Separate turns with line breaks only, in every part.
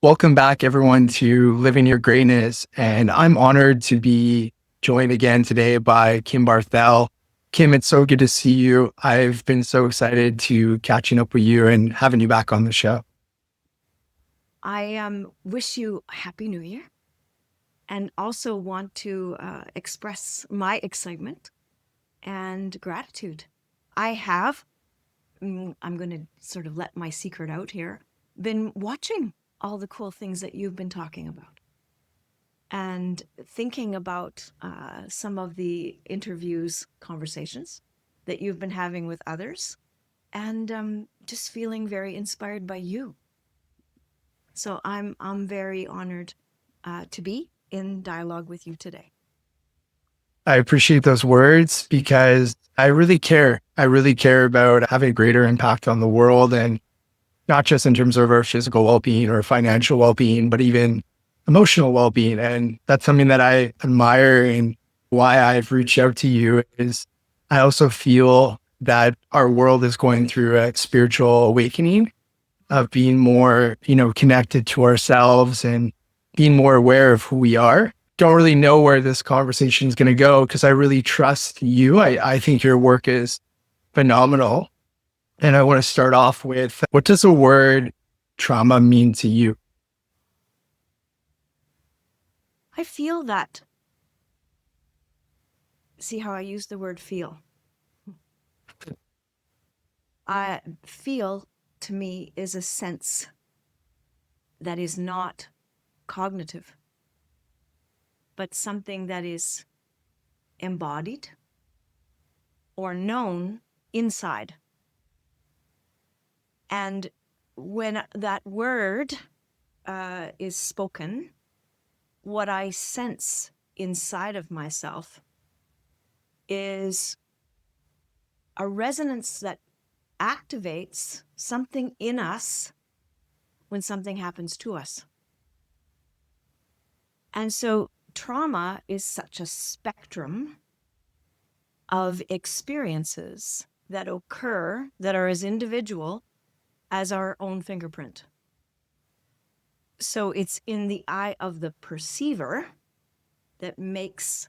Welcome back, everyone, to Living Your Greatness. And I'm honored to be joined again today by Kim Barthel. Kim, it's so good to see you. I've been so excited to catching up with you and having you back on the show.
I wish you a Happy New Year and also want to express my excitement and gratitude. I have, I'm going to sort of let my secret out here, been watching all the cool things that you've been talking about and thinking about some of the interviews, conversations that you've been having with others, and just feeling very inspired by you. So I'm very honored to be in dialogue with you today.
I appreciate those words because I really care. I really care about having a greater impact on the world, and not just in terms of our physical well-being or financial well-being, but even emotional well-being. And that's something that I admire, and why I've reached out to you is I also feel that our world is going through a spiritual awakening of being more, connected to ourselves and being more aware of who we are. Don't really know where this conversation is going to go because I really trust you. I think your work is phenomenal. And I want to start off with, what does the word trauma mean to you?
I feel that, see how I use the word feel? I feel to me is a sense that is not cognitive, but something that is embodied or known inside. And when that word is spoken, what I sense inside of myself is a resonance that activates something in us when something happens to us. And so trauma is such a spectrum of experiences that occur that are as individual as our own fingerprint. So it's in the eye of the perceiver that makes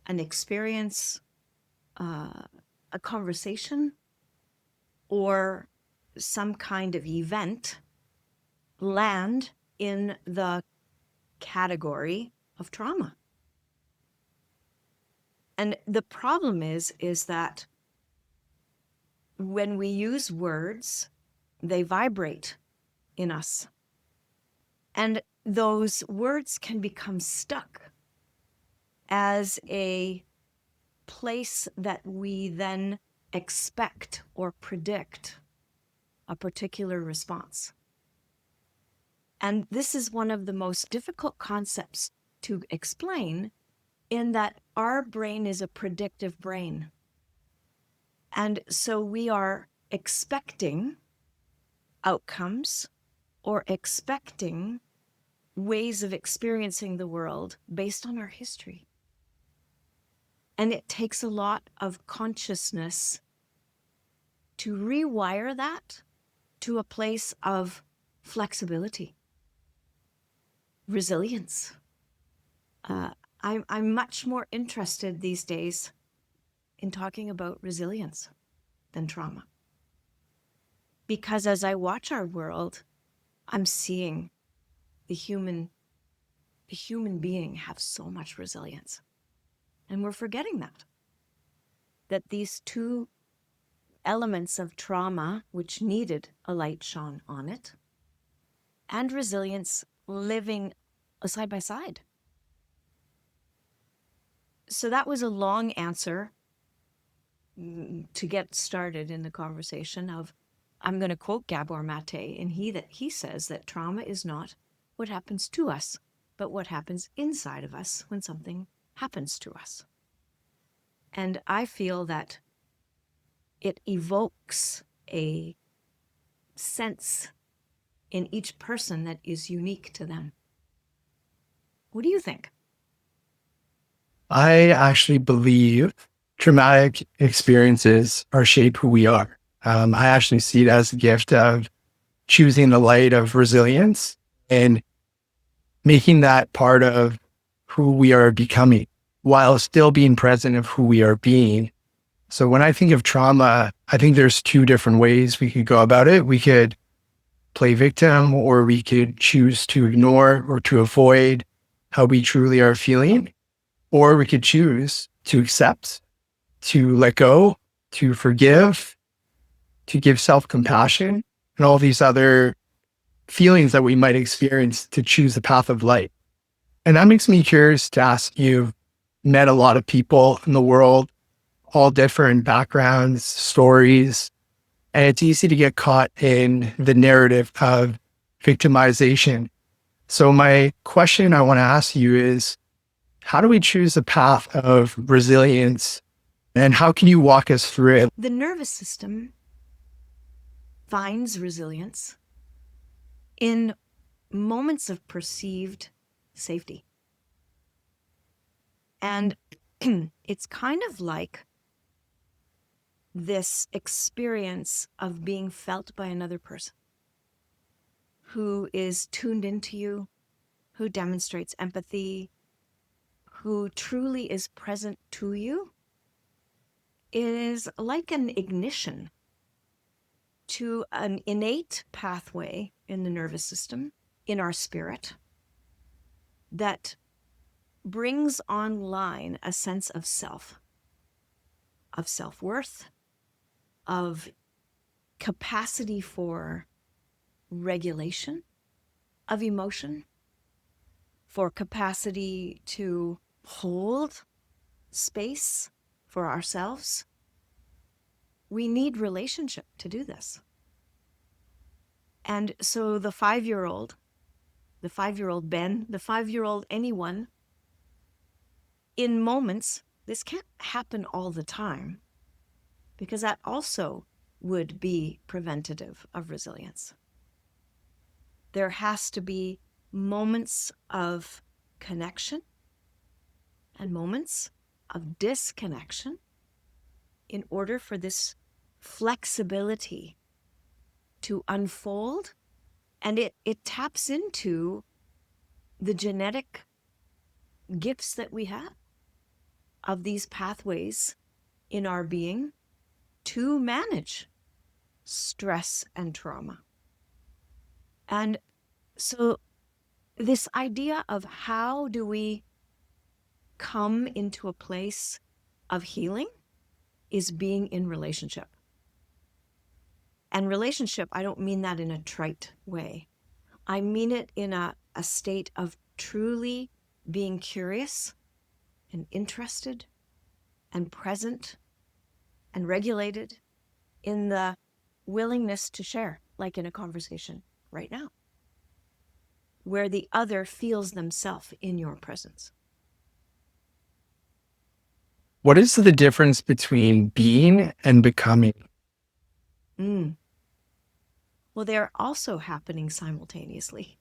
an experience, a conversation, or some kind of event land in the category of trauma. And the problem is that when we use words, they vibrate in us. And those words can become stuck as a place that we then expect or predict a particular response. And this is one of the most difficult concepts to explain, in that our brain is a predictive brain. And so we are expecting outcomes or expecting ways of experiencing the world based on our history. And it takes a lot of consciousness to rewire that to a place of flexibility, resilience. I'm much more interested these days in talking about resilience than trauma. Because as I watch our world, I'm seeing the human being have so much resilience. And we're forgetting that these two elements of trauma, which needed a light shone on it, and resilience living side by side. So that was a long answer to get started in the conversation of, I'm going to quote Gabor Mate, and he says that trauma is not what happens to us, but what happens inside of us when something happens to us. And I feel that it evokes a sense in each person that is unique to them. What do you think?
I actually believe traumatic experiences are shape who we are. I actually see it as a gift of choosing the light of resilience and making that part of who we are becoming while still being present of who we are being. So when I think of trauma, I think there's two different ways we could go about it. We could play victim, or we could choose to ignore or to avoid how we truly are feeling, or we could choose to accept, to let go, to forgive, to give self-compassion, and all these other feelings that we might experience to choose the path of light. And that makes me curious to ask you, met a lot of people in the world, all different backgrounds, stories, and it's easy to get caught in the narrative of victimization. So my question I want to ask you is, how do we choose a path of resilience, and how can you walk us through it?
The nervous system finds resilience in moments of perceived safety. And it's kind of like this experience of being felt by another person who is tuned into you, who demonstrates empathy, who truly is present to you. It is like an ignition to an innate pathway in the nervous system, in our spirit, that brings online a sense of self, of self-worth, of capacity for regulation of emotion, for capacity to hold space for ourselves. We need relationship to do this. And so the 5-year-old Ben, the 5-year-old anyone, in moments, this can't happen all the time, because that also would be preventative of resilience. There has to be moments of connection and moments of disconnection in order for this flexibility to unfold. And it taps into the genetic gifts that we have of these pathways in our being to manage stress and trauma. And so this idea of how do we come into a place of healing is being in relationship. And relationship, I don't mean that in a trite way. I mean it in a state of truly being curious and interested and present and regulated in the willingness to share, like in a conversation right now, where the other feels themselves in your presence.
What is the difference between being and becoming?
Well, they're also happening simultaneously,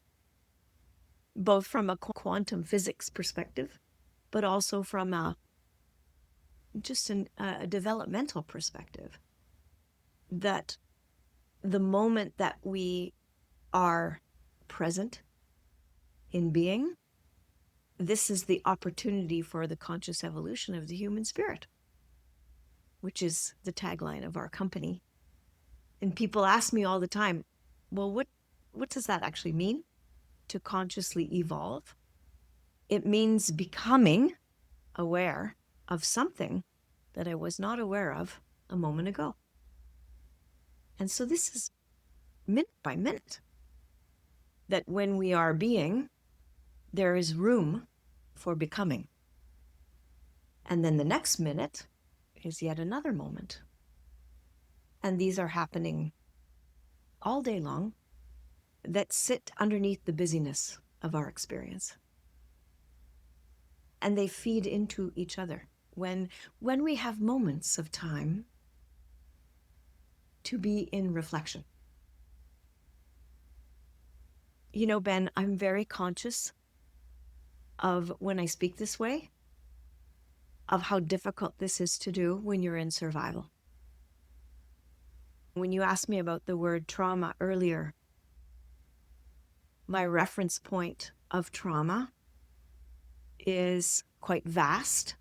both from a quantum physics perspective, but also from a developmental perspective. That the moment that we are present in being, this is the opportunity for the conscious evolution of the human spirit, which is the tagline of our company. And people ask me all the time, well, what does that actually mean, to consciously evolve? It means becoming aware of something that I was not aware of a moment ago. And so this is minute by minute, that when we are being, there is room for becoming. And then the next minute is yet another moment. And these are happening all day long, that sit underneath the busyness of our experience. And they feed into each other. When we have moments of time to be in reflection. You know, Ben, I'm very conscious of, when I speak this way, of how difficult this is to do when you're in survival. When you asked me about the word trauma earlier, my reference point of trauma is quite vast,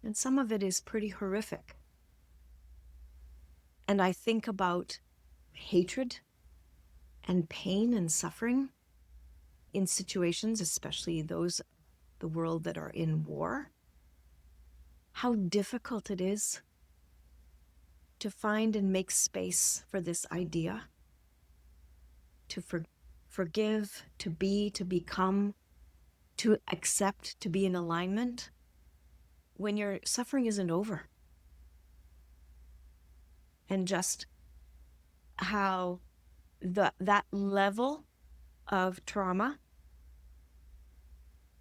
and some of it is pretty horrific. And I think about hatred and pain and suffering in situations, especially those the world that are in war, how difficult it is to find and make space for this idea, to forgive, to be, to become, to accept, to be in alignment when your suffering isn't over. And just how that level of trauma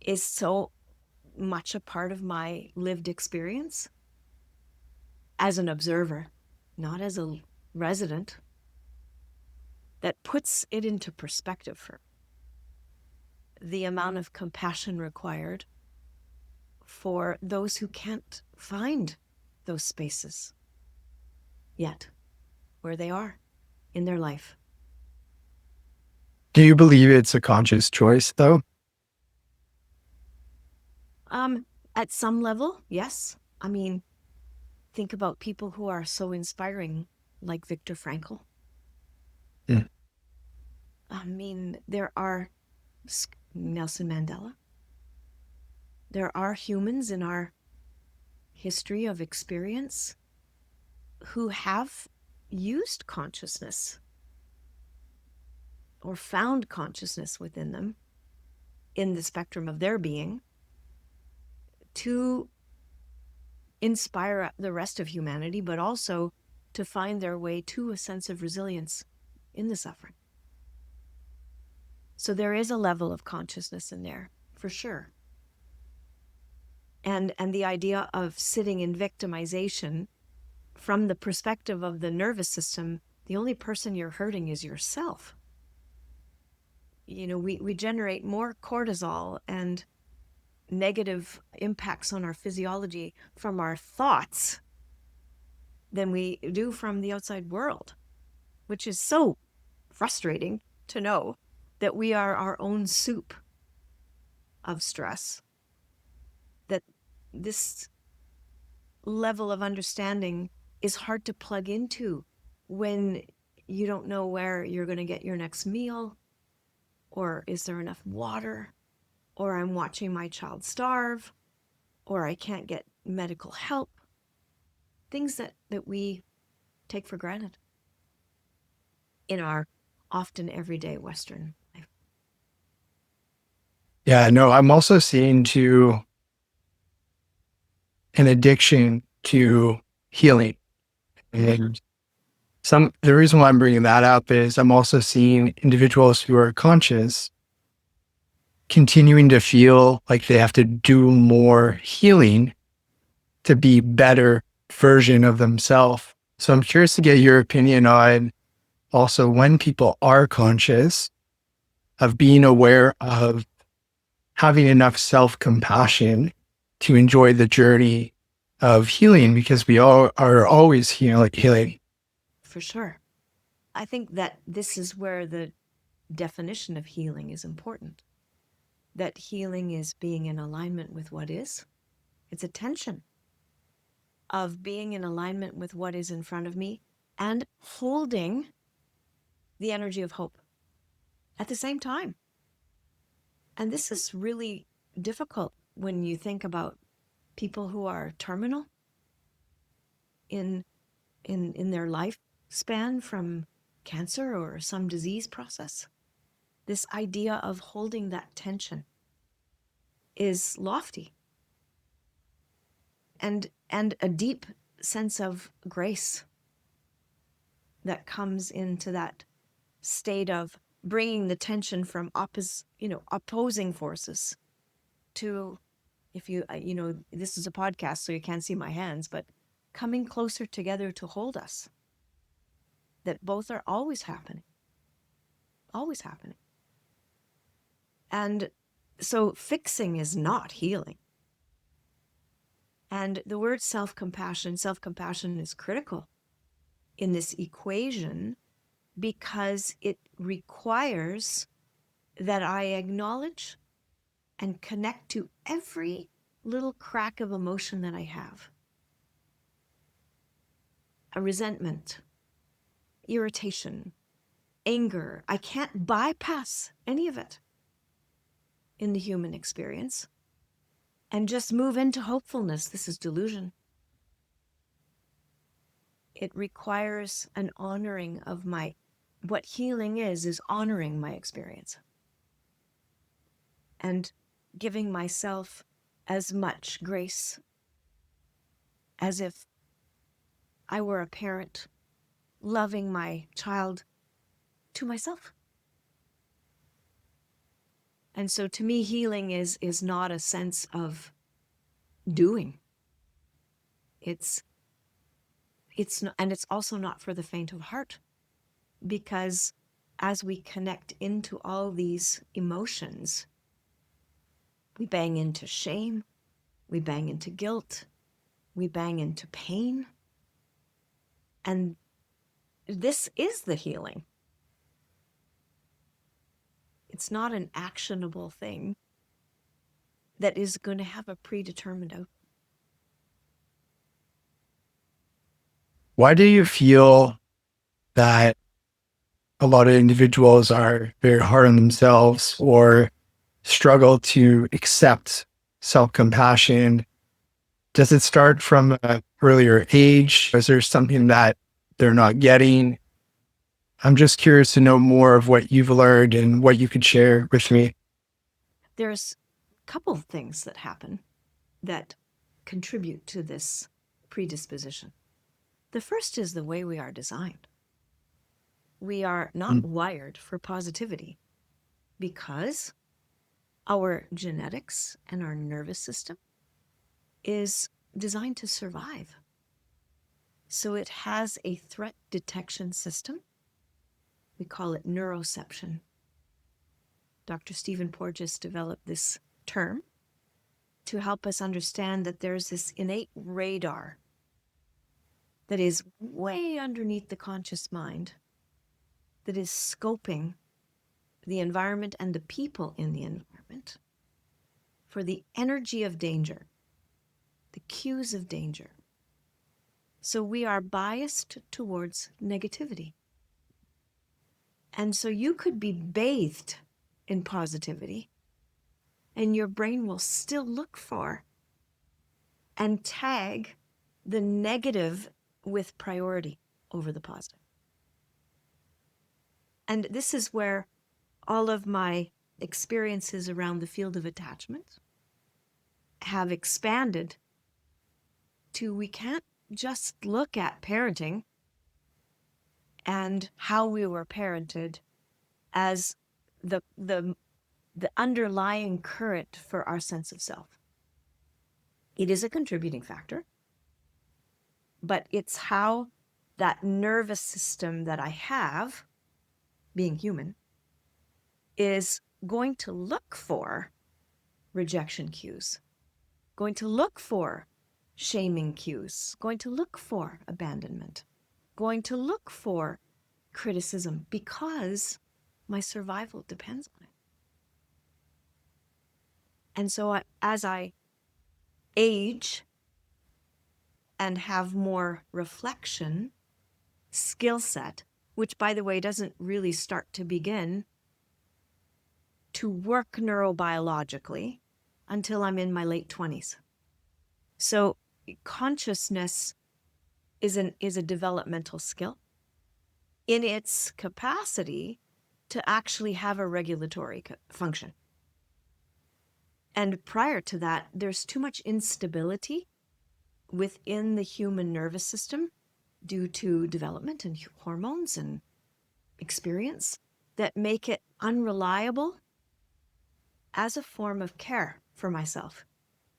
is so much a part of my lived experience as an observer, not as a resident, that puts it into perspective for the amount of compassion required for those who can't find those spaces yet where they are in their life.
Do you believe it's a conscious choice, though?
At some level, yes. I mean, think about people who are so inspiring, like Viktor Frankl.
Mm.
I mean, there are Nelson Mandela. There are humans in our history of experience who have used consciousness or found consciousness within them in the spectrum of their being to inspire the rest of humanity, but also to find their way to a sense of resilience in the suffering. So there is a level of consciousness in there, for sure. And the idea of sitting in victimization from the perspective of the nervous system, the only person you're hurting is yourself. You know, we generate more cortisol and negative impacts on our physiology from our thoughts than we do from the outside world, which is so frustrating to know that we are our own soup of stress, that this level of understanding is hard to plug into when you don't know where you're going to get your next meal, or is there enough water, or I'm watching my child starve, or I can't get medical help. Things that we take for granted in our often everyday Western life.
Yeah, no, I'm also seeing too an addiction to healing. And the reason why I'm bringing that up is I'm also seeing individuals who are conscious continuing to feel like they have to do more healing to be better version of themselves. So I'm curious to get your opinion on also when people are conscious of being aware of having enough self-compassion to enjoy the journey of healing, because we all are always healing.
For sure. I think that this is where the definition of healing is important. That healing is being in alignment with what is. It's a tension of being in alignment with what is in front of me and holding the energy of hope at the same time. And this is really difficult when you think about people who are terminal in their lifespan from cancer or some disease process. This idea of holding that tension is lofty, and a deep sense of grace that comes into that state of bringing the tension from opposing forces to, if you this is a podcast so you can't see my hands, but coming closer together to hold us, that both are always happening. And so fixing is not healing. And the word self-compassion is critical in this equation because it requires that I acknowledge and connect to every little crack of emotion that I have. A resentment, irritation, anger. I can't bypass any of it in the human experience and just move into hopefulness. This is delusion. It requires an honoring of what healing is honoring my experience and giving myself as much grace as if I were a parent loving my child to myself. And so to me, healing is not a sense of doing. It's not, and it's also not for the faint of heart, because as we connect into all these emotions, we bang into shame, we bang into guilt, we bang into pain. And this is the healing. It's not an actionable thing that is going to have a predetermined outcome.
Why do you feel that a lot of individuals are very hard on themselves or struggle to accept self-compassion? Does it start from an earlier age? Is there something that they're not getting? I'm just curious to know more of what you've learned and what you could share with me.
There's a couple of things that happen that contribute to this predisposition. The first is the way we are designed. We are not wired for positivity because our genetics and our nervous system is designed to survive. So it has a threat detection system. We call it neuroception. Dr. Stephen Porges developed this term to help us understand that there's this innate radar that is way underneath the conscious mind that is scoping the environment and the people in the environment for the energy of danger, the cues of danger. So we are biased towards negativity. And so you could be bathed in positivity and your brain will still look for and tag the negative with priority over the positive. And this is where all of my experiences around the field of attachment have expanded to we can't just look at parenting and how we were parented as the underlying current for our sense of self. It is a contributing factor, but it's how that nervous system that I have, being human, is going to look for rejection cues, going to look for shaming cues, going to look for abandonment, going to look for criticism because my survival depends on it. And so as I age and have more reflection, skill set, which by the way doesn't really start to begin to work neurobiologically until I'm in my late 20s. So consciousness is a developmental skill in its capacity to actually have a regulatory function. And prior to that, there's too much instability within the human nervous system due to development and hormones and experience that make it unreliable as a form of care for myself.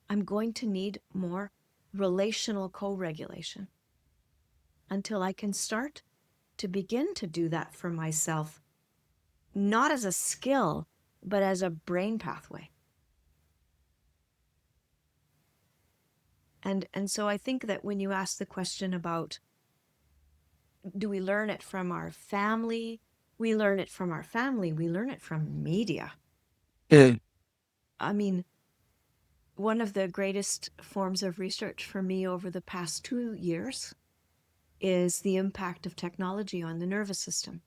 I'm going to need more relational co-regulation until I can start to begin to do that for myself, not as a skill, but as a brain pathway. And so I think that when you ask the question about do we learn it from our family We learn it from our family. We learn it from media.
Yeah.
I mean, one of the greatest forms of research for me over the past 2 years is the impact of technology on the nervous system,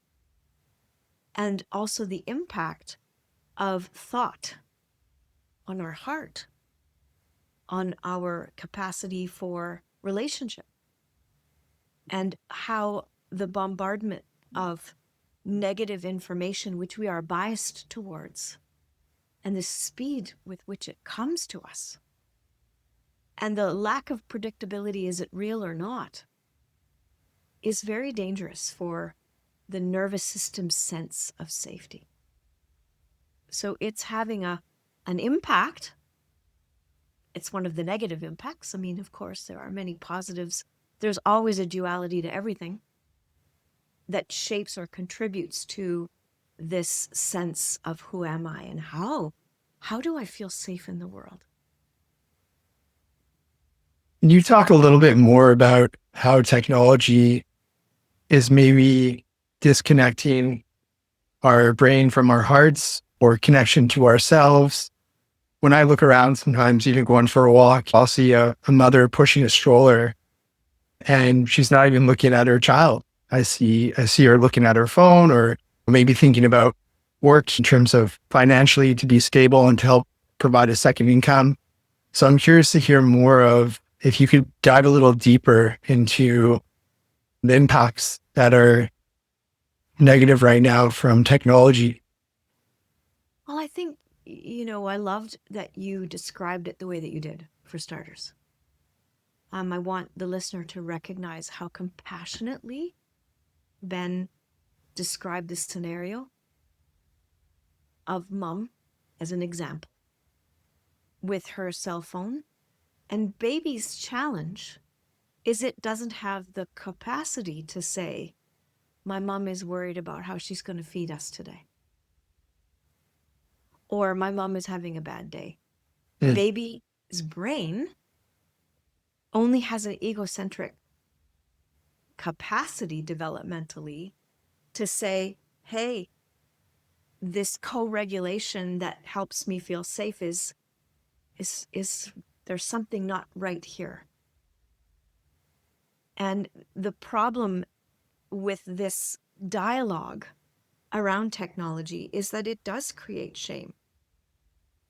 and also the impact of thought on our heart, on our capacity for relationship, and how the bombardment of negative information, which we are biased towards, and the speed with which it comes to us, and the lack of predictability, is it real or not, is very dangerous for the nervous system's sense of safety. So it's having an impact. It's one of the negative impacts. I mean, of course, there are many positives. There's always a duality to everything that shapes or contributes to this sense of who am I and how do I feel safe in the world?
Can you talk a little bit more about how technology is maybe disconnecting our brain from our hearts or connection to ourselves? When I look around, sometimes even going for a walk, I'll see a mother pushing a stroller and she's not even looking at her child. I see her looking at her phone or maybe thinking about work in terms of financially to be stable and to help provide a second income. So I'm curious to hear more of if you could dive a little deeper into the impacts that are negative right now from technology.
Well, I think, I loved that you described it the way that you did, for starters. I want the listener to recognize how compassionately Ben described this scenario of mom as an example with her cell phone. And baby's challenge is it doesn't have the capacity to say, my mom is worried about how she's going to feed us today. Or my mom is having a bad day.
Mm.
Baby's brain only has an egocentric capacity developmentally to say, hey, this co-regulation that helps me feel safe is there's something not right here. And the problem with this dialogue around technology is that it does create shame.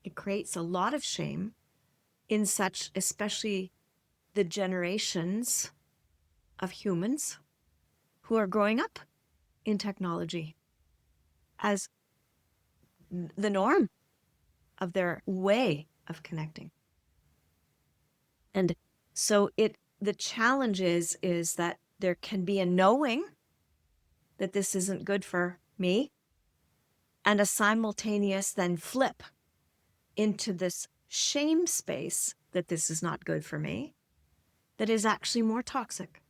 It creates a lot of shame in such, especially the generations of humans who are growing up in technology as the norm of their way of connecting. And so the challenge is that there can be a knowing that this isn't good for me, and a simultaneous then flip into this shame space that this is not good for me, that is actually more toxic.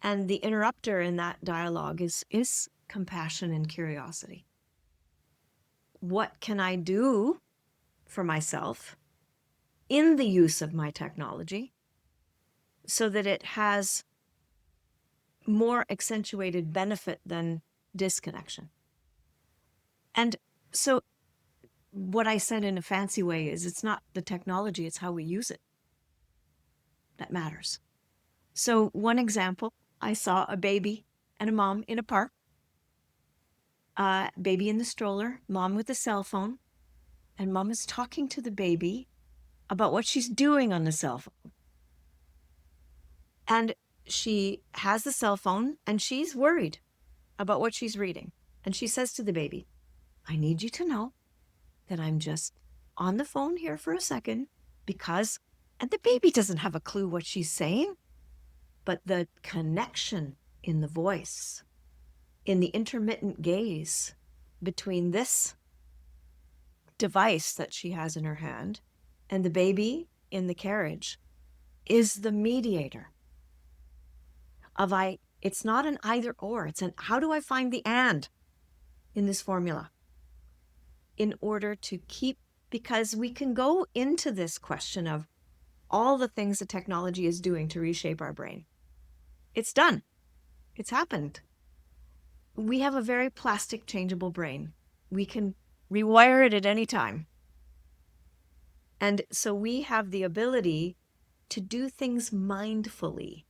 And the interrupter in that dialogue is compassion and curiosity. What can I do for myself in the use of my technology so that it has more accentuated benefit than disconnection? And so what I said in a fancy way is it's not the technology, it's how we use it that matters. So one example, I saw a baby and a mom in a park, baby in the stroller, mom with the cell phone, and mom is talking to the baby about what she's doing on the cell phone. And she has the cell phone and she's worried about what she's reading. And she says to the baby, I need you to know that I'm just on the phone here for a second because, and the baby doesn't have a clue what she's saying, but the connection in the voice, in the intermittent gaze between this device that she has in her hand and the baby in the carriage is the mediator of it's not an either or, it's an how do I find the and in this formula in order to keep, because we can go into this question of all the things that technology is doing to reshape our brain. It's done. It's happened. we have a very plastic changeable brain. We can rewire it at any time. And so we have the ability to do things mindfully,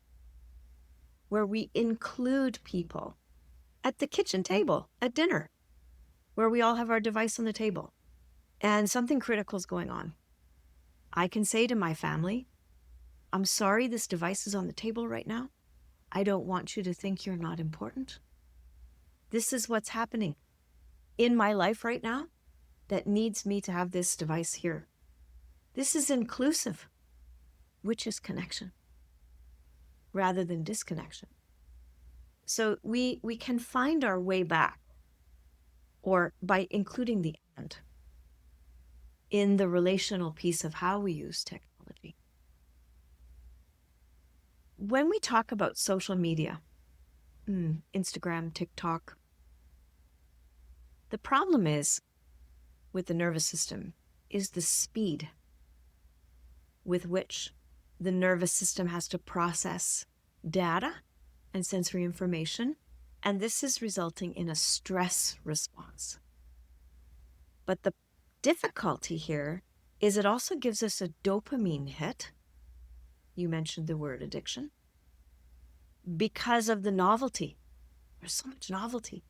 where we include people at the kitchen table, at dinner, where we all have our device on the table and something critical is going on. I can say to my family, I'm sorry this device is on the table right now. I don't want you to think you're not important. This is what's happening in my life right now that needs me to have this device here. This is inclusive, which is connection rather than disconnection. So we can find our way back, or by including the and in the relational piece of how we use technology. When we talk about social media, Instagram, TikTok, the problem is with the nervous system is the speed with which the nervous system has to process data and sensory information, and this is resulting in a stress response. But the difficulty here is it also gives us a dopamine hit. You mentioned the word addiction. Because of the novelty. There's so much novelty.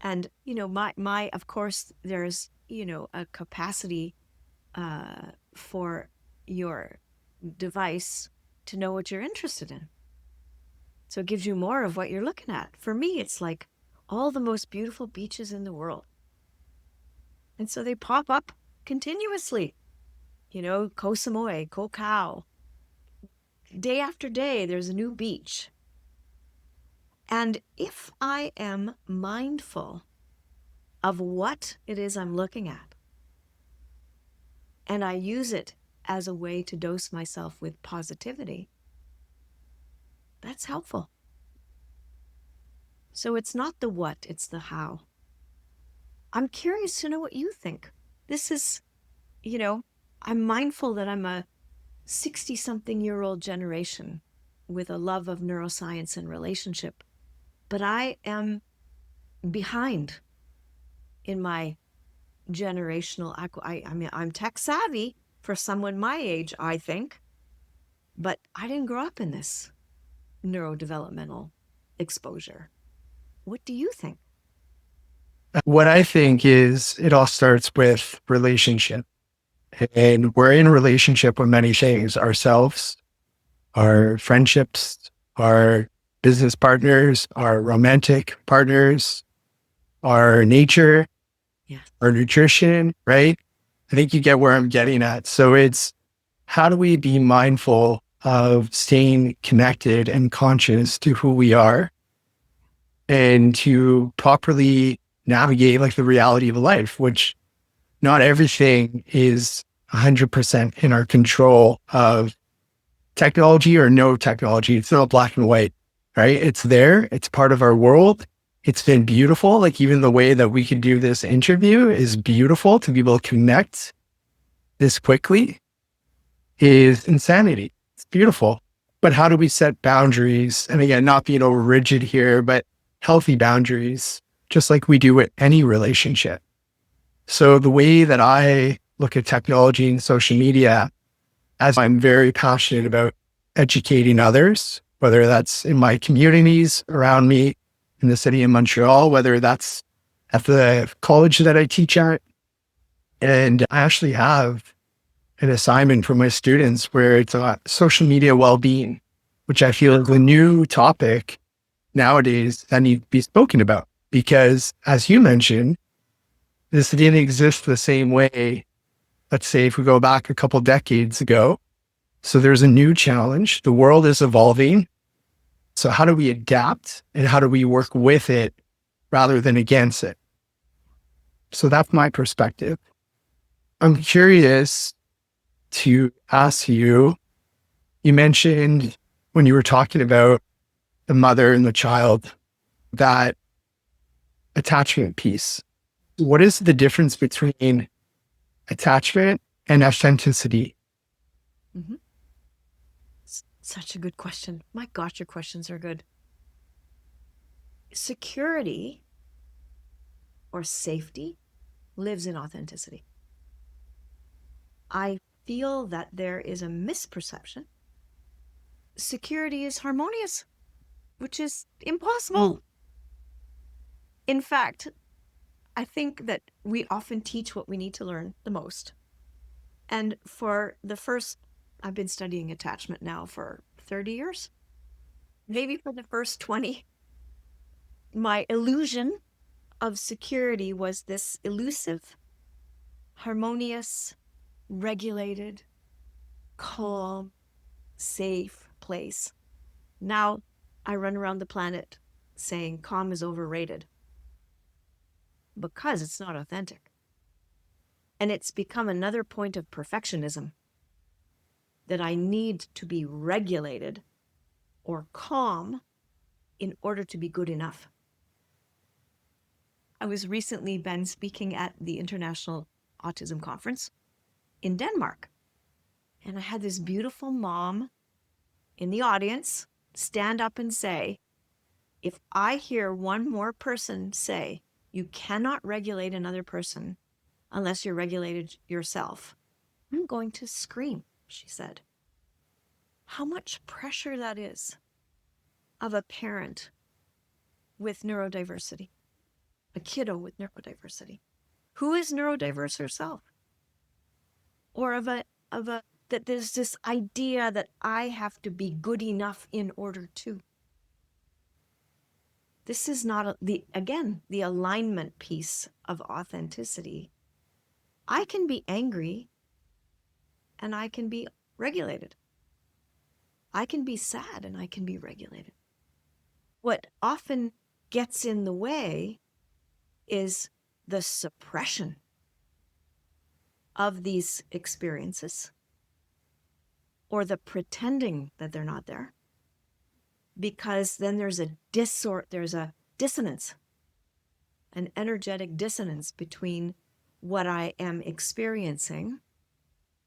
And, my of course, there's, a capacity for your device to know what you're interested in. So it gives you more of what you're looking at. For me, it's like all the most beautiful beaches in the world. And so they pop up continuously. Koh Samui, Koh Kao. Day after day, there's a new beach. And if I am mindful of what it is I'm looking at, and I use it as a way to dose myself with positivity, that's helpful. So it's not the what, it's the how. I'm curious to know what you think. This is, I'm mindful that I'm a 60-something-year-old generation with a love of neuroscience and relationship, but I am behind in my generational. I'm tech savvy for someone my age, I think, but I didn't grow up in this neurodevelopmental exposure. What do you think?
What I think is it all starts with relationship. And we're in relationship with many things, ourselves, our friendships, our business partners, our romantic partners, our nature, our nutrition, right? I think you get where I'm getting at. So it's how do we be mindful of staying connected and conscious to who we are and to properly navigate like the reality of life, which not everything is 100% in our control of technology or no technology. It's not black and white, right? It's there. It's part of our world. It's been beautiful. Like even the way that we can do this interview is beautiful. To be able to connect this quickly is insanity. It's beautiful. But how do we set boundaries? And again, not being over rigid here, but healthy boundaries, just like we do with any relationship. So the way that I look at technology and social media, as I'm very passionate about educating others, whether that's in my communities around me in the city of Montreal, whether that's at the college that I teach at. And I actually have an assignment for my students where it's social media well-being, which I feel is a new topic nowadays that needs to be spoken about. Because as you mentioned, this didn't exist the same way, let's say if we go back a couple decades ago. So there's a new challenge. The world is evolving. So how do we adapt and how do we work with it rather than against it? So that's my perspective. I'm curious to ask you, you mentioned when you were talking about the mother and the child, that attachment piece. What is the difference between attachment and authenticity?
Mm-hmm. Such a good question. My gosh, your questions are good. security or safety lives in authenticity. I feel that there is a misperception. Security is harmonious, which is impossible. In fact, I think that we often teach what we need to learn the most. And for the first, I've been studying attachment now for 30 years. Maybe for the first 20, my illusion of security was this elusive, harmonious, regulated, calm, safe place. Now I run around the planet saying calm is overrated because it's not authentic. And it's become another point of perfectionism that I need to be regulated or calm in order to be good enough. I was recently been speaking at the International Autism Conference in Denmark. And I had this beautiful mom in the audience stand up and say, if I hear one more person say, you cannot regulate another person unless you're regulated yourself, I'm going to scream, she said. How much pressure that is of a parent with neurodiversity, a kiddo with neurodiversity, who is neurodiverse herself, or that there's this idea that I have to be good enough in order to. This is not the alignment piece of authenticity. I can be angry and I can be regulated. I can be sad and I can be regulated. What often gets in the way is the suppression of these experiences or the pretending that they're not there, because then there's a dissonance, an energetic dissonance between what I am experiencing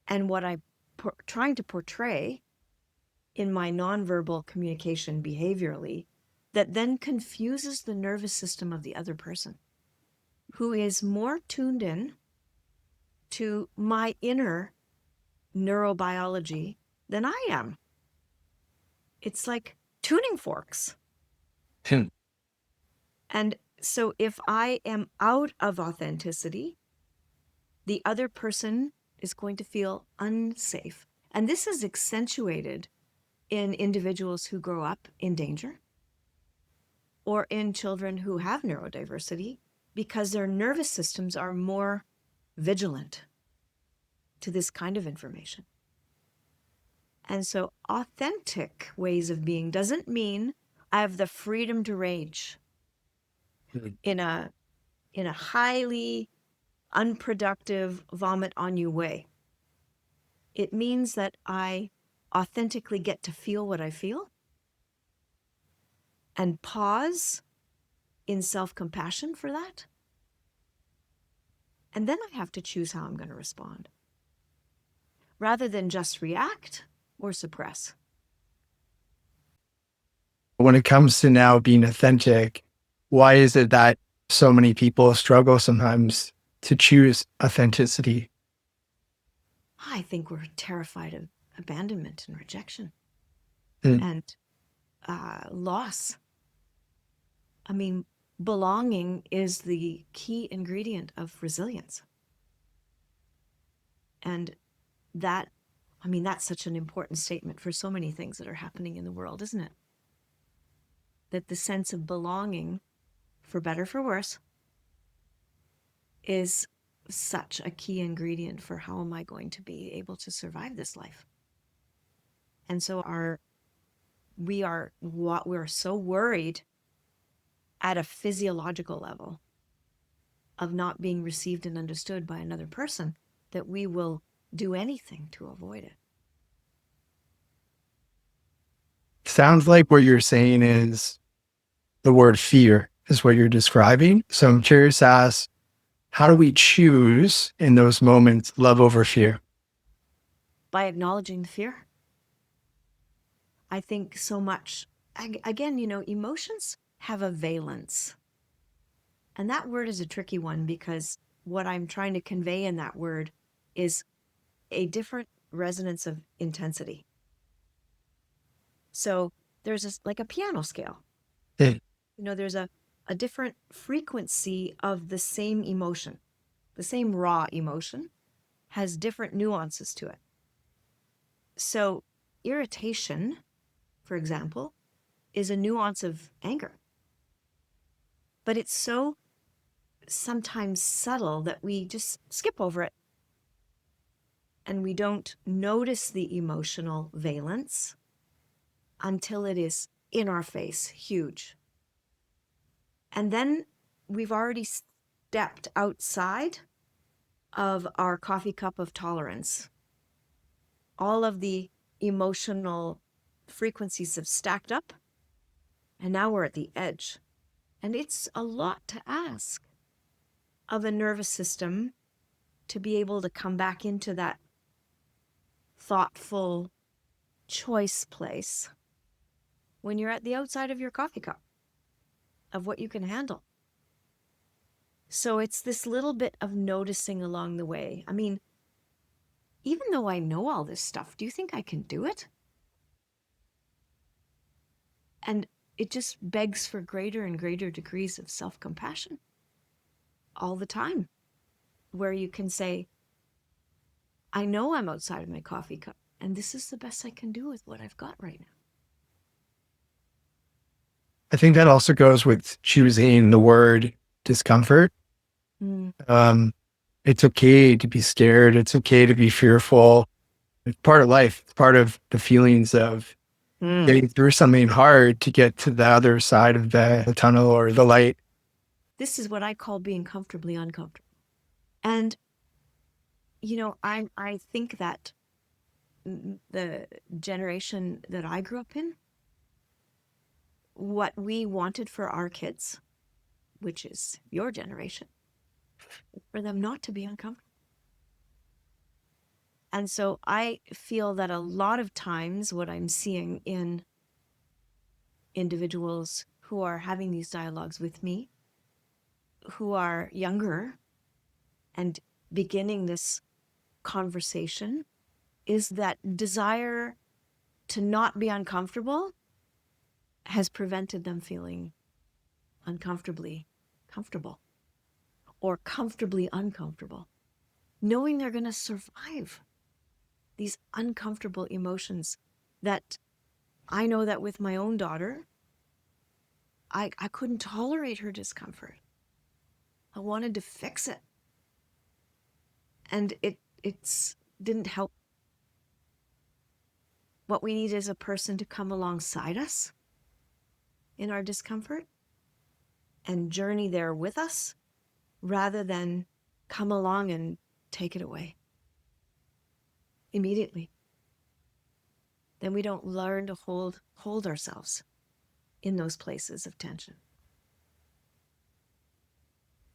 and what I'm trying to portray in my nonverbal communication behaviorally, that then confuses the nervous system of the other person, who is more tuned in to my inner neurobiology than I am. It's like tuning forks. And so if I am out of authenticity, the other person is going to feel unsafe. And this is accentuated in individuals who grow up in danger or in children who have neurodiversity, because their nervous systems are more vigilant to this kind of information. And so authentic ways of being doesn't mean I have the freedom to rage in a highly unproductive vomit on you way. It means that I authentically get to feel what I feel and pause in self-compassion for that. And then I have to choose how I'm going to respond, rather than just react or suppress.
When it comes to now being authentic, why is it that so many people struggle sometimes to choose authenticity?
I think we're terrified of abandonment and rejection
Mm.
and loss. I mean, belonging is the key ingredient of resilience. And that's such an important statement for so many things that are happening in the world, isn't it? That the sense of belonging, for better, for worse, is such a key ingredient for how am I going to be able to survive this life. And so we're so worried at a physiological level of not being received and understood by another person that we will do anything to avoid it.
Sounds like what you're saying is the word fear is what you're describing. So I'm curious to ask, how do we choose in those moments love over fear?
By acknowledging the fear. I think so much, again, emotions have a valence. And that word is a tricky one because what I'm trying to convey in that word is a different resonance of intensity. So there's this, like a piano scale.
Yeah.
There's a different frequency of the same emotion. The same raw emotion has different nuances to it. So irritation, for example, is a nuance of anger. But it's so sometimes subtle that we just skip over it. And we don't notice the emotional valence until it is in our face, huge. And then we've already stepped outside of our coffee cup of tolerance. All of the emotional frequencies have stacked up, and now we're at the edge. And it's a lot to ask of a nervous system to be able to come back into that thoughtful choice place when you're at the outside of your coffee cup of what you can handle. So it's this little bit of noticing along the way. I mean, even though I know all this stuff, do you think I can do it? And it just begs for greater and greater degrees of self-compassion all the time, where you can say, I know I'm outside of my coffee cup, and this is the best I can do with what I've got right now.
I think that also goes with choosing the word discomfort.
Mm.
It's okay to be scared. It's okay to be fearful. It's part of life. It's part of the feelings of getting through something hard to get to the other side of the tunnel or the light.
This is what I call being comfortably uncomfortable. And, I think that the generation that I grew up in, what we wanted for our kids, which is your generation, for them not to be uncomfortable. And so I feel that a lot of times what I'm seeing in individuals who are having these dialogues with me, who are younger and beginning this conversation, is that desire to not be uncomfortable has prevented them feeling uncomfortably comfortable or comfortably uncomfortable, knowing they're going to survive these uncomfortable emotions that I know that with my own daughter, I couldn't tolerate her discomfort. I wanted to fix it. And it's didn't help. What we need is a person to come alongside us in our discomfort and journey there with us rather than come along and take it away immediately. Then we don't learn to hold ourselves in those places of tension.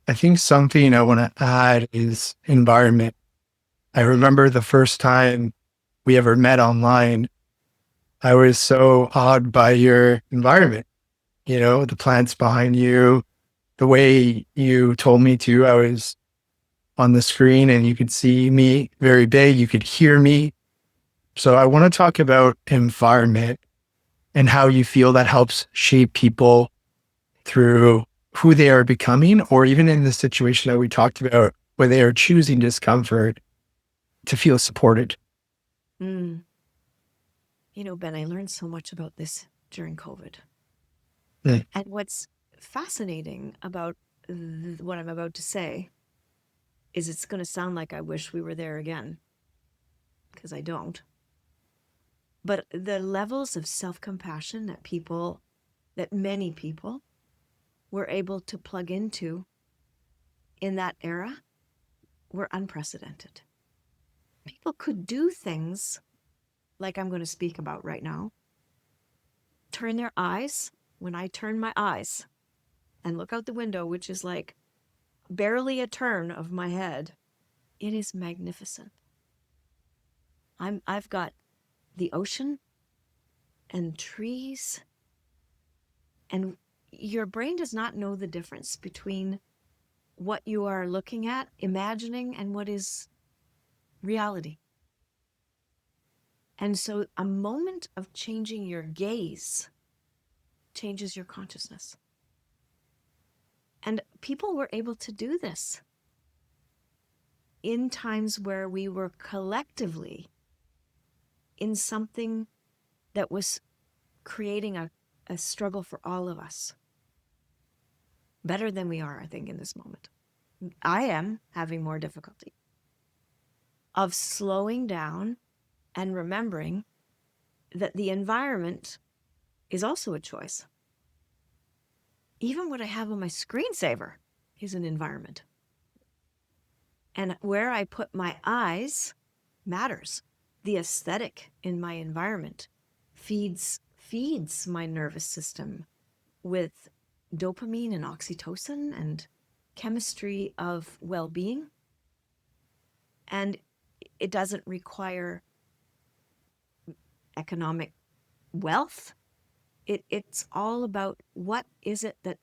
I think something I want to add is environment. I remember the first time we ever met online, I was so awed by your environment, the plants behind you, the way you told me to. I was on the screen and you could see me very big, you could hear me. So I want to talk about environment and how you feel that helps shape people through who they are becoming, or even in the situation that we talked about where they are choosing discomfort to feel supported.
Mm. Ben, I learned so much about this during COVID.
Yeah.
And what's fascinating about what I'm about to say is it's going to sound like I wish we were there again, because I don't. But the levels of self-compassion that many people were able to plug into in that era were unprecedented. People could do things like I'm going to speak about right now. Turn their eyes. When I turn my eyes and look out the window, which is like barely a turn of my head, it is magnificent. I've got the ocean and trees, and your brain does not know the difference between what you are looking at, imagining, and what is reality. And so a moment of changing your gaze changes your consciousness. And people were able to do this in times where we were collectively in something that was creating a struggle for all of us. Better than we are, I think, in this moment. I am having more difficulty of slowing down and remembering that the environment is also a choice. Even what I have on my screensaver is an environment. And where I put my eyes matters. The aesthetic in my environment feeds my nervous system with dopamine and oxytocin and chemistry of well-being. And it doesn't require economic wealth. It's all about what is it that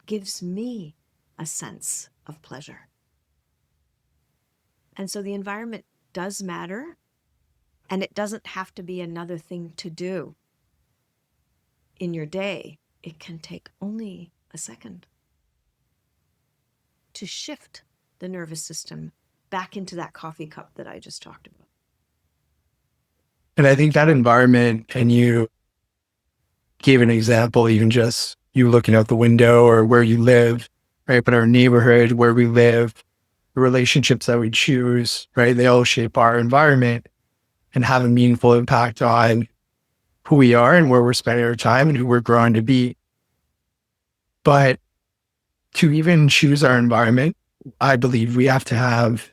gives me a sense of pleasure. And so the environment does matter, and it doesn't have to be another thing to do in your day. It can take only a second to shift the nervous system back into that coffee cup that I just talked about.
And I think that environment, and you gave an example, even just you looking out the window or where you live, right? But our neighborhood, where we live, the relationships that we choose, right? They all shape our environment and have a meaningful impact on who we are and where we're spending our time and who we're growing to be. But to even choose our environment, I believe we have to have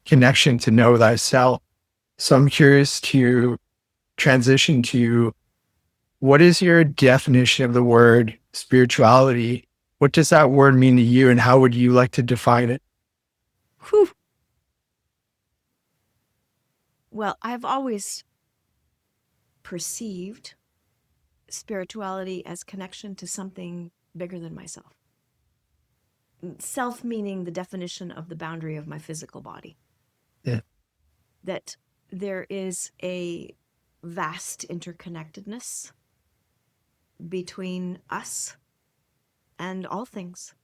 connection to know thyself. So I'm curious to transition to, what is your definition of the word spirituality? What does that word mean to you, and how would you like to define it?
Whew. Well, I've always perceived spirituality as connection to something bigger than myself. Self meaning the definition of the boundary of my physical body.
Yeah.
That there is a vast interconnectedness between us and all things.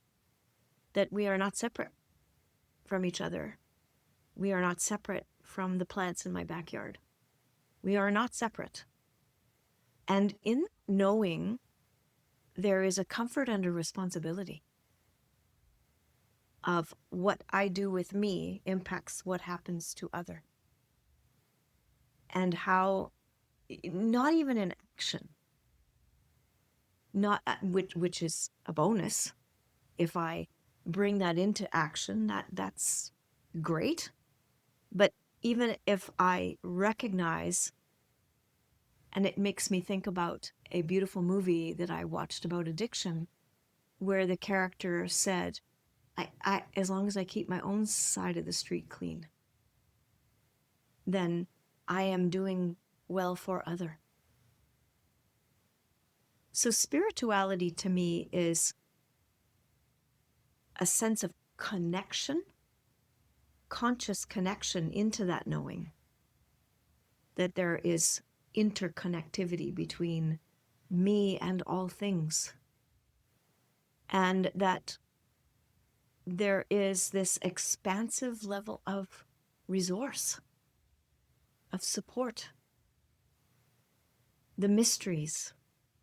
That we are not separate from each other. We are not separate from the plants in my backyard. We are not separate. And in knowing, there is a comfort and a responsibility of what I do with me impacts what happens to other. And how, not even an action, not which is a bonus. If I bring that into action, that's great. But even if I recognize, and it makes me think about a beautiful movie that I watched about addiction, where the character said, I as long as I keep my own side of the street clean, then I am doing well for other. So spirituality to me is a sense of connection, conscious connection into that knowing that there is interconnectivity between me and all things, and that there is this expansive level of resource, of support, the mysteries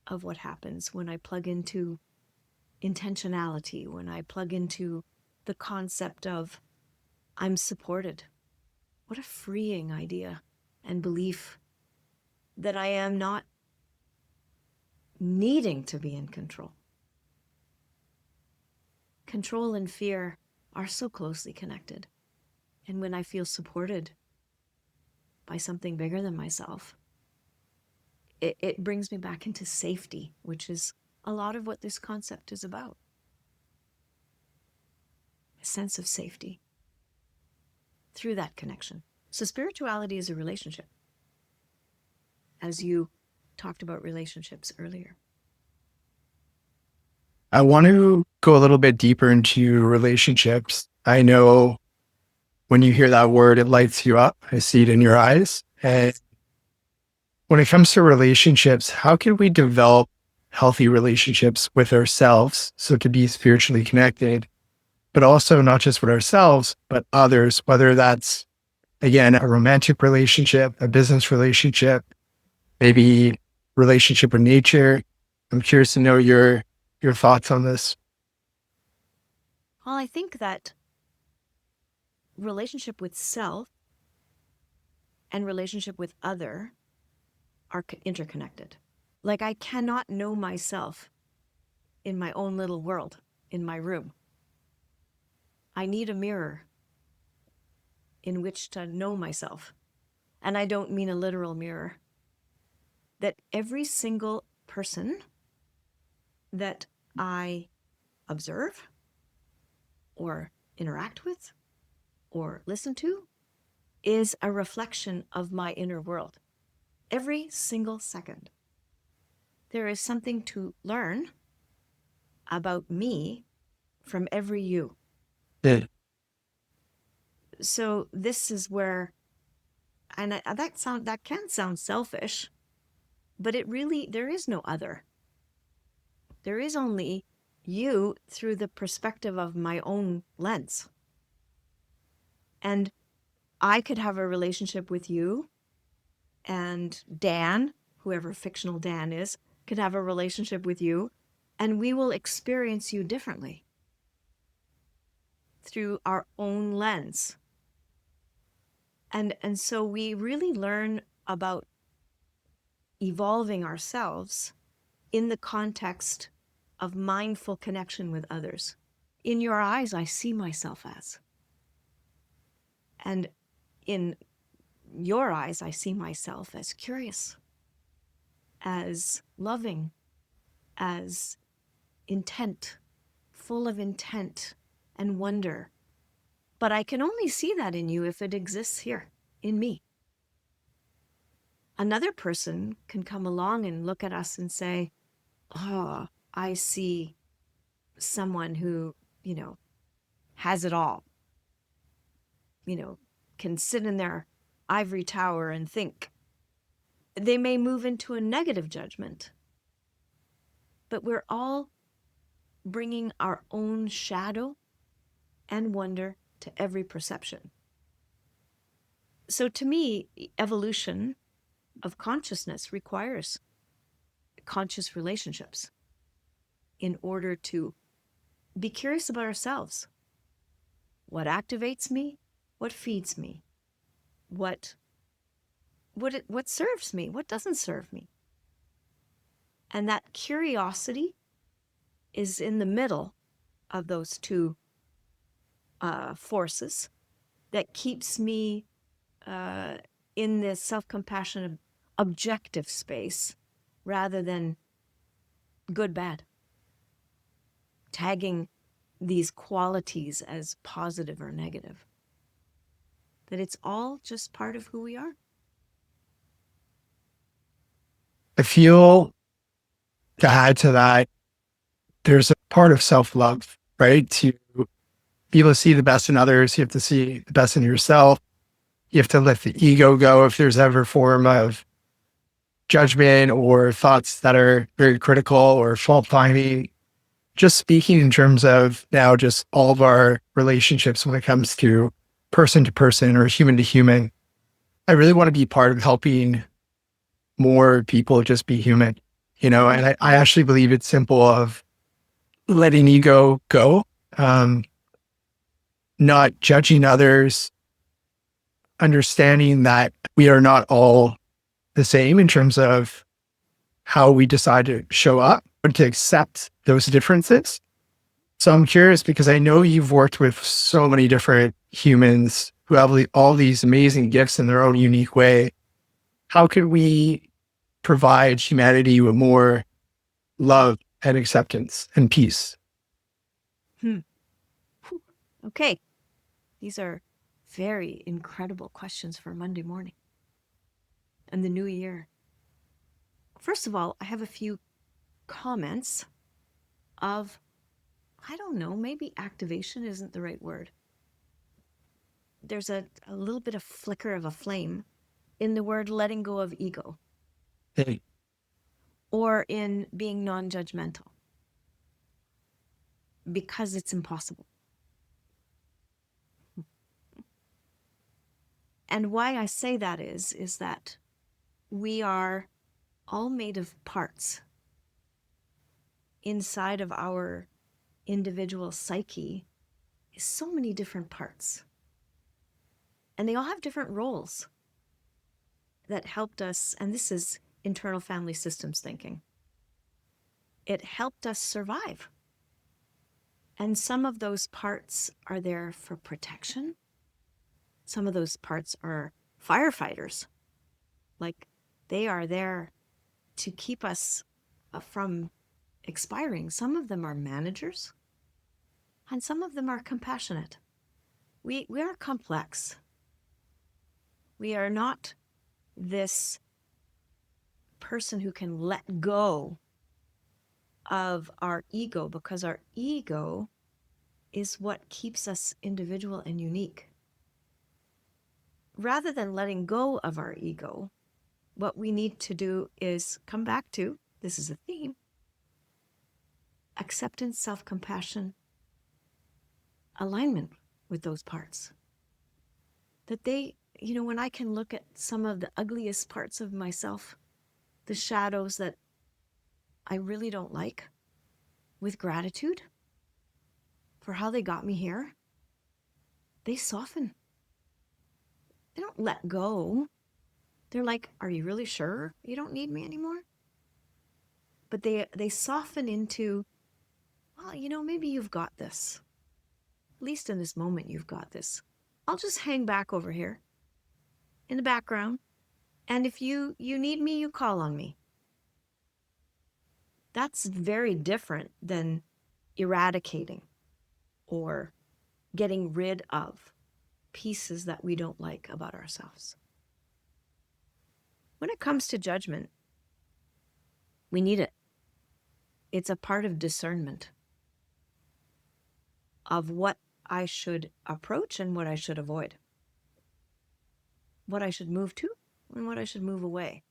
of what happens when I plug into intentionality, when I plug into the concept of I'm supported. What a freeing idea and belief that I am not needing to be in control. Control and fear are so closely connected. And when I feel supported by something bigger than myself, it brings me back into safety, which is a lot of what this concept is about. A sense of safety through that connection. So spirituality is a relationship, as you talked about relationships earlier.
I want to go a little bit deeper into relationships. I know when you hear that word, it lights you up. I see it in your eyes. And when it comes to relationships, how can we develop healthy relationships with ourselves? So to be spiritually connected, but also not just with ourselves, but others, whether that's, again, a romantic relationship, a business relationship, maybe relationship with nature. I'm curious to know your thoughts on this.
Well, I think that relationship with self and relationship with other are interconnected. Like I cannot know myself in my own little world, in my room. I need a mirror in which to know myself. And I don't mean a literal mirror. That every single person that I observe or interact with or listen to is a reflection of my inner world. Every single second. There is something to learn about me from every you.
Yeah.
So this is where, and that can sound selfish, but it really, there is no other. There is only you through the perspective of my own lens. And I could have a relationship with you, and Dan, whoever fictional Dan is, could have a relationship with you, and we will experience you differently through our own lens. And so we really learn about evolving ourselves in the context of mindful connection with others. In your eyes, I see myself as. And in your eyes, I see myself as curious, as loving, as intent, full of intent and wonder. But I can only see that in you if it exists here, in me. Another person can come along and look at us and say, oh, I see someone who, has it all, can sit in their ivory tower and think. They may move into a negative judgment, but we're all bringing our own shadow and wonder to every perception. So to me, evolution of consciousness requires conscious relationships in order to be curious about ourselves. What activates me? What feeds me? What serves me? What doesn't serve me? And that curiosity is in the middle of those two forces that keeps me in this self-compassion objective space rather than good, bad. Tagging these qualities as positive or negative. That it's all just part of who we are.
I feel to add to that, there's a part of self-love, right? To be able to see the best in others, you have to see the best in yourself. You have to let the ego go if there's ever a form of judgment or thoughts that are very critical or fault finding. Just speaking in terms of now just all of our relationships when it comes to person or human to human, I really want to be part of helping more people just be human, and I actually believe it's simple of letting ego go, not judging others, understanding that we are not all the same in terms of how we decide to show up and to accept those differences. So I'm curious because I know you've worked with so many different humans who have all these amazing gifts in their own unique way. How can we provide humanity with more love and acceptance and peace?
Okay. These are very incredible questions for Monday morning and the new year. First of all, I have a few comments of, I don't know, maybe activation isn't the right word. There's a little bit of flicker of a flame in the word letting go of ego,
Hey,
or in being non-judgmental, because it's impossible. And why I say that is that we are all made of parts inside of our individual psyche. Is so many different parts, and they all have different roles that helped us. And this is internal family systems thinking. It helped us survive. And some of those parts are there for protection. Some of those parts are firefighters. Like, they are there to keep us from expiring. Some of them are managers, and some of them are compassionate. We are complex. We are not this person who can let go of our ego, because our ego is what keeps us individual and unique. Rather than letting go of our ego, what we need to do is come back to, this is a theme, acceptance, self-compassion, alignment with those parts. That they, when I can look at some of the ugliest parts of myself, the shadows that I really don't like, with gratitude for how they got me here, they soften. They don't let go. They're like, are you really sure you don't need me anymore? But they soften into, well, maybe you've got this. At least in this moment, you've got this. I'll just hang back over here in the background. And if you need me, you call on me. That's very different than eradicating or getting rid of pieces that we don't like about ourselves. When it comes to judgment, we need it. It's a part of discernment of what I should approach and what I should avoid, what I should move to and what I should move away.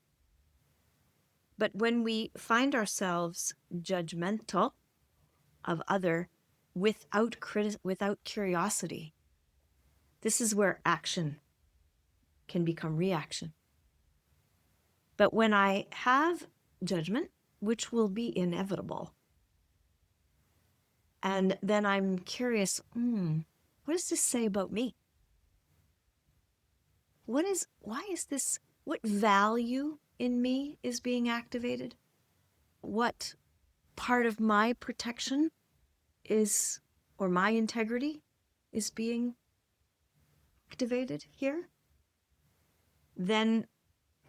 But when we find ourselves judgmental of other without curiosity, this is where action can become reaction. But when I have judgment, which will be inevitable, and then I'm curious, what does this say about me? Why is this, what value in me is being activated? What part of my protection is, or my integrity is being activated here? Then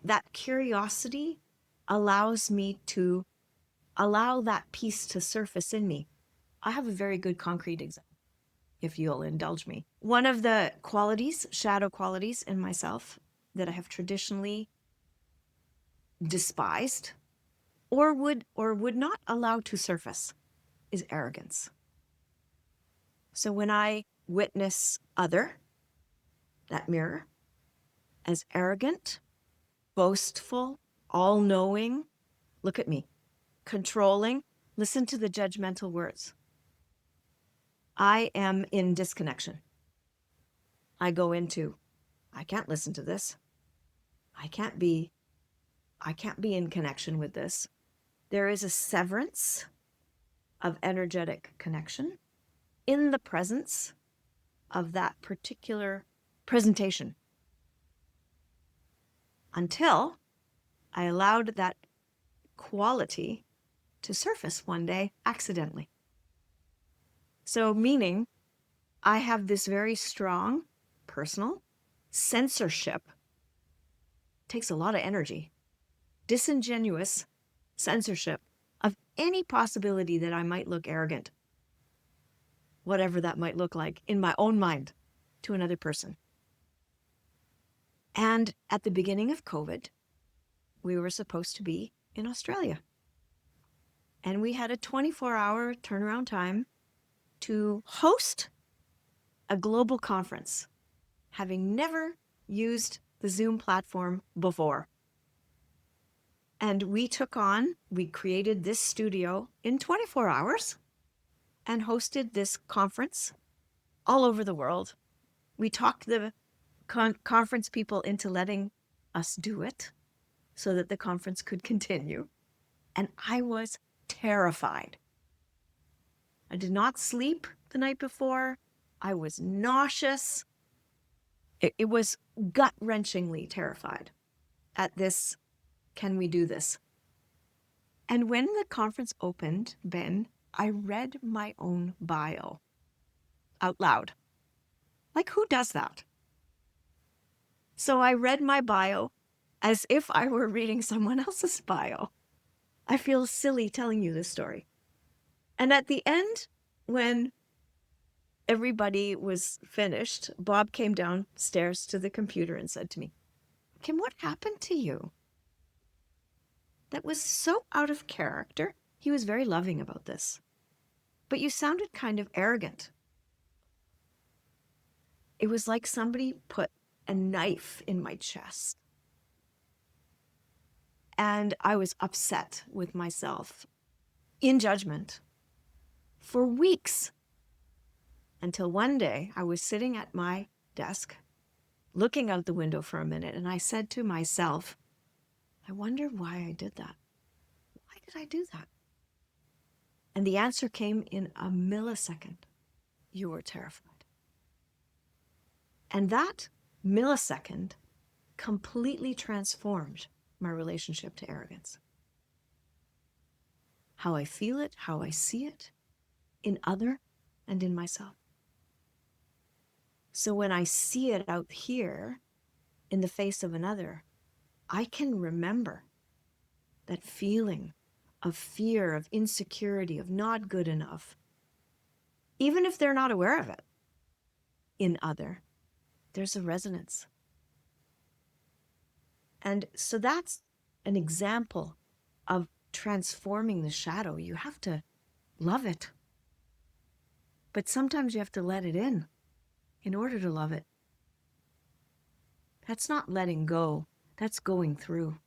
that curiosity allows me to allow that piece to surface in me. I have a very good concrete example, if you'll indulge me. One of the qualities, shadow qualities in myself that I have traditionally despised or would not allow to surface is arrogance. So when I witness other, that mirror, as arrogant, boastful, all-knowing, look at me, controlling, listen to the judgmental words. I am in disconnection. I go into, I can't listen to this. I can't be in connection with this. There is a severance of energetic connection in the presence of that particular presentation, until I allowed that quality to surface one day accidentally. So meaning I have this very strong personal censorship. Takes a lot of energy. Disingenuous censorship of any possibility that I might look arrogant, whatever that might look like in my own mind to another person. And at the beginning of COVID, we were supposed to be in Australia. And we had a 24-hour turnaround time to host a global conference, having never used the Zoom platform before. And we created this studio in 24 hours and hosted this conference all over the world. We talked the conference people into letting us do it so that the conference could continue. And I was terrified. I did not sleep the night before. I was nauseous. It was gut-wrenchingly terrified at this, can we do this? And when the conference opened, Ben, I read my own bio out loud. Like, who does that? So I read my bio as if I were reading someone else's bio. I feel silly telling you this story. And at the end, when everybody was finished, Bob came downstairs to the computer and said to me, Kim, what happened to you? That was so out of character. He was very loving about this. But you sounded kind of arrogant. It was like somebody put a knife in my chest. And I was upset with myself, in judgment, for weeks. Until one day I was sitting at my desk, looking out the window for a minute, and I said to myself, I wonder why I did that. Why did I do that? And the answer came in a millisecond. You were terrified. And that millisecond completely transformed my relationship to arrogance. How I feel it, how I see it in other and in myself. So when I see it out here in the face of another, I can remember that feeling of fear, of insecurity, of not good enough, even if they're not aware of it. In other, there's a resonance. And so that's an example of transforming the shadow. You have to love it. But sometimes you have to let it in order to love it. That's not letting go. That's going through.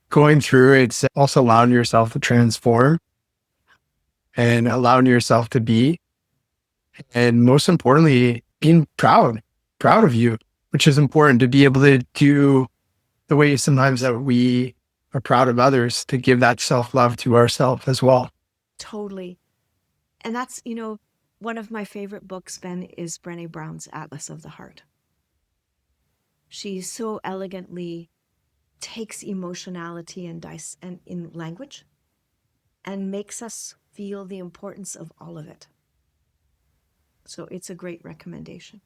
Going through it's also allowing yourself to transform and allowing yourself to be. And most importantly, being proud of you, which is important to be able to do the way sometimes that we are proud of others, to give that self-love to ourselves as well.
Totally. And that's, one of my favorite books, Ben, is Brené Brown's Atlas of the Heart. She so elegantly takes emotionality and in language and makes us feel the importance of all of it. So it's a great recommendation.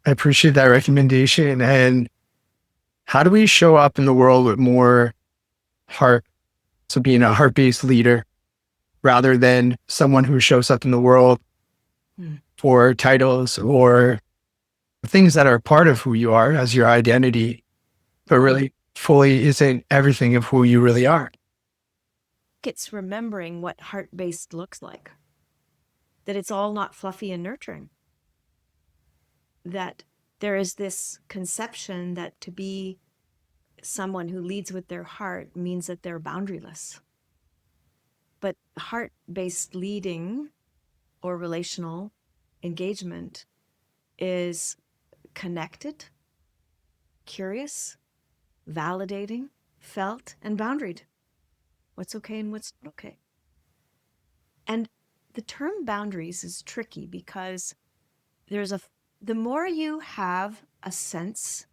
I appreciate that recommendation. And how do we show up in the world with more heart? So being a heart-based leader rather than someone who shows up in the world for titles or things that are part of who you are as your identity, but really fully isn't everything of who you really are.
It's remembering what heart-based looks like. That it's all not fluffy and nurturing. That there is this conception that to be someone who leads with their heart means that they're boundaryless. But heart-based leading or relational engagement is connected, curious, validating, felt, and boundaried. What's okay and what's not okay. And the term boundaries is tricky because the more you have a sense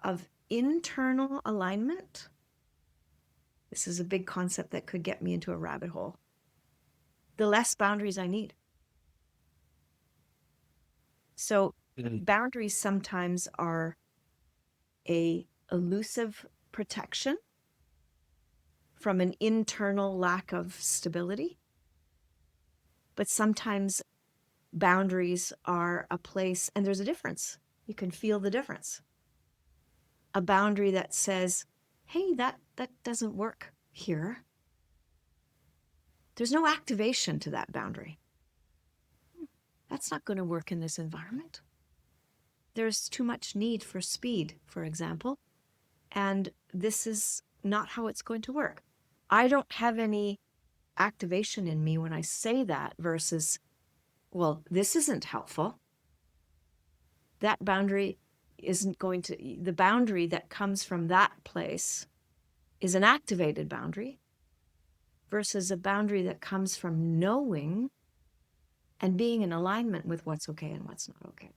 of internal alignment, this is a big concept that could get me into a rabbit hole, the less boundaries I need. So boundaries sometimes are a elusive protection from an internal lack of stability. But sometimes boundaries are a place, and there's a difference. You can feel the difference. A boundary that says, hey, that doesn't work here. There's no activation to that boundary. That's not going to work in this environment. There's too much need for speed, for example, and this is not how it's going to work. I don't have any activation in me when I say that versus, well, this isn't helpful. That boundary isn't going to, the boundary that comes from that place is an activated boundary versus a boundary that comes from knowing and being in alignment with what's okay and what's not okay.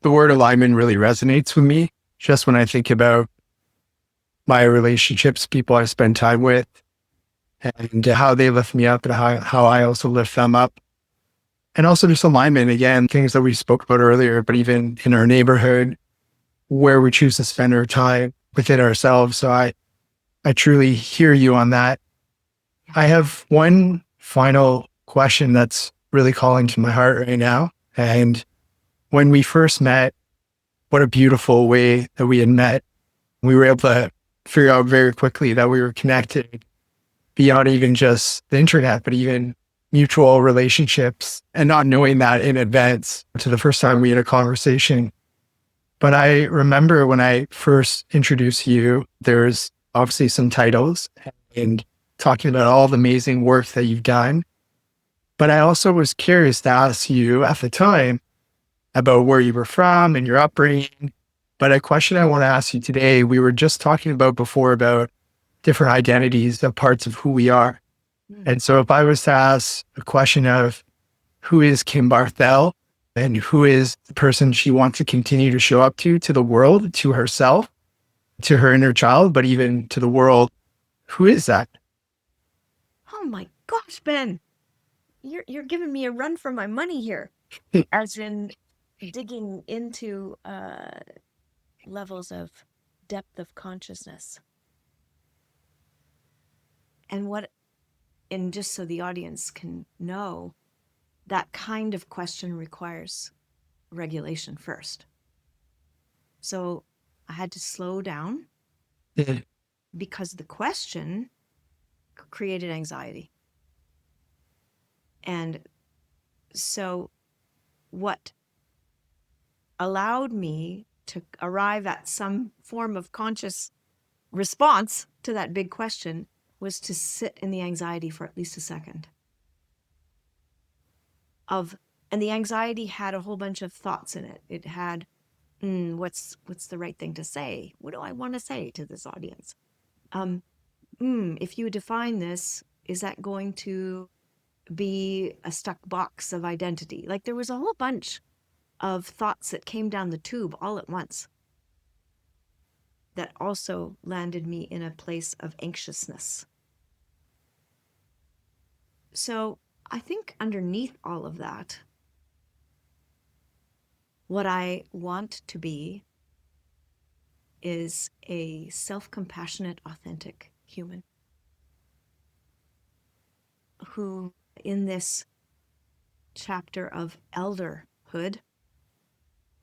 The word alignment really resonates with me just when I think about my relationships, people I spend time with, and how they lift me up and how I also lift them up. And also just alignment, again, things that we spoke about earlier, but even in our neighborhood, where we choose to spend our time within ourselves. So I truly hear you on that. I have one final question that's really calling to my heart right now. And when we first met, what a beautiful way that we had met. We were able to figure out very quickly that we were connected beyond even just the internet, but even mutual relationships, and not knowing that in advance to the first time we had a conversation. But I remember when I first introduced you, there's obviously some titles and talking about all the amazing work that you've done. But I also was curious to ask you at the time about where you were from and your upbringing. But a question I want to ask you today, we were just talking about before about different identities of parts of who we are. And so if I was to ask a question of who is Kim Barthel and who is the person she wants to continue to show up to the world, to herself, to her inner child, but even to the world, who is that?
Oh my gosh, Ben, you're giving me a run for my money here, as in digging into levels of depth of consciousness. And just so the audience can know, that kind of question requires regulation first. So I had to slow down because the question created anxiety. And so what allowed me to arrive at some form of conscious response to that big question was to sit in the anxiety for at least a second. And the anxiety had a whole bunch of thoughts in it. It had, what's the right thing to say? What do I want to say to this audience? If you define this, is that going to be a stuck box of identity? Like there was a whole bunch of thoughts that came down the tube all at once that also landed me in a place of anxiousness. So I think underneath all of that, what I want to be is a self-compassionate, authentic human who, in this chapter of elderhood,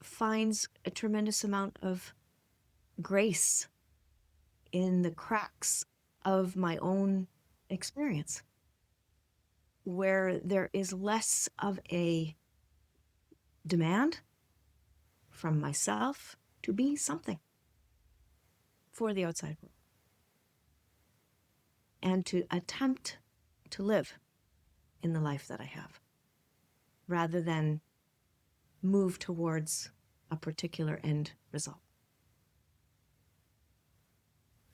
finds a tremendous amount of grace in the cracks of my own experience, where there is less of a demand from myself to be something for the outside world and to attempt to live in the life that I have rather than move towards a particular end result.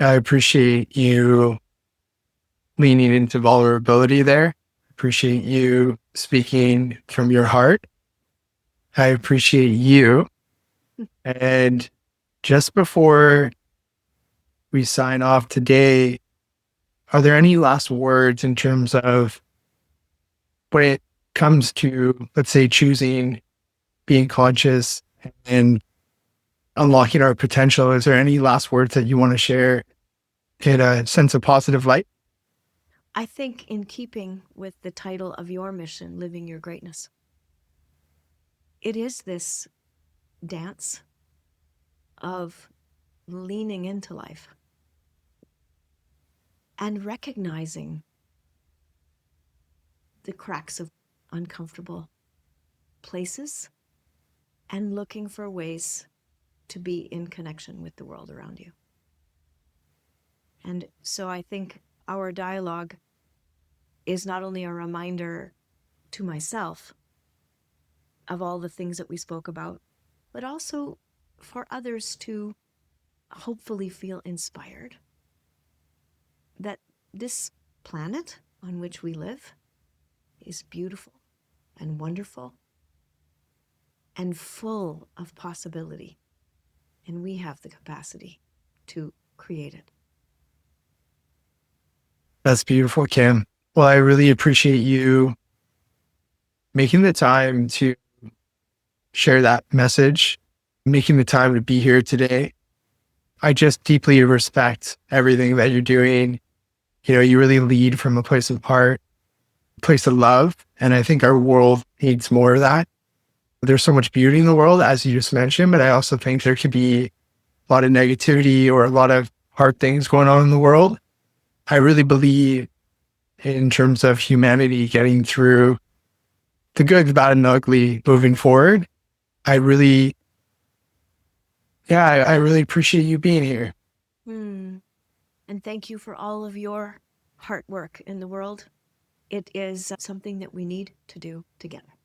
I appreciate you leaning into vulnerability there. Appreciate you speaking from your heart. I appreciate you. And just before we sign off today, are there any last words in terms of when it comes to, let's say, choosing being conscious and unlocking our potential? Is there any last words that you want to share in a sense of positive light?
I think in keeping with the title of your mission, Living Your Greatness, it is this dance of leaning into life and recognizing the cracks of uncomfortable places and looking for ways to be in connection with the world around you. And so I think our dialogue is not only a reminder to myself of all the things that we spoke about, but also for others to hopefully feel inspired that this planet on which we live is beautiful and wonderful and full of possibility. And we have the capacity to create it.
That's beautiful, Kim. Well, I really appreciate you making the time to share that message, making the time to be here today. I just deeply respect everything that you're doing. You know, you really lead from a place of heart, a place of love. And I think our world needs more of that. There's so much beauty in the world, as you just mentioned, but I also think there could be a lot of negativity or a lot of hard things going on in the world. I really believe in terms of humanity getting through the good, the bad, and the ugly moving forward. I really, I really appreciate you being here.
And thank you for all of your hard work in the world. It is something that we need to do together.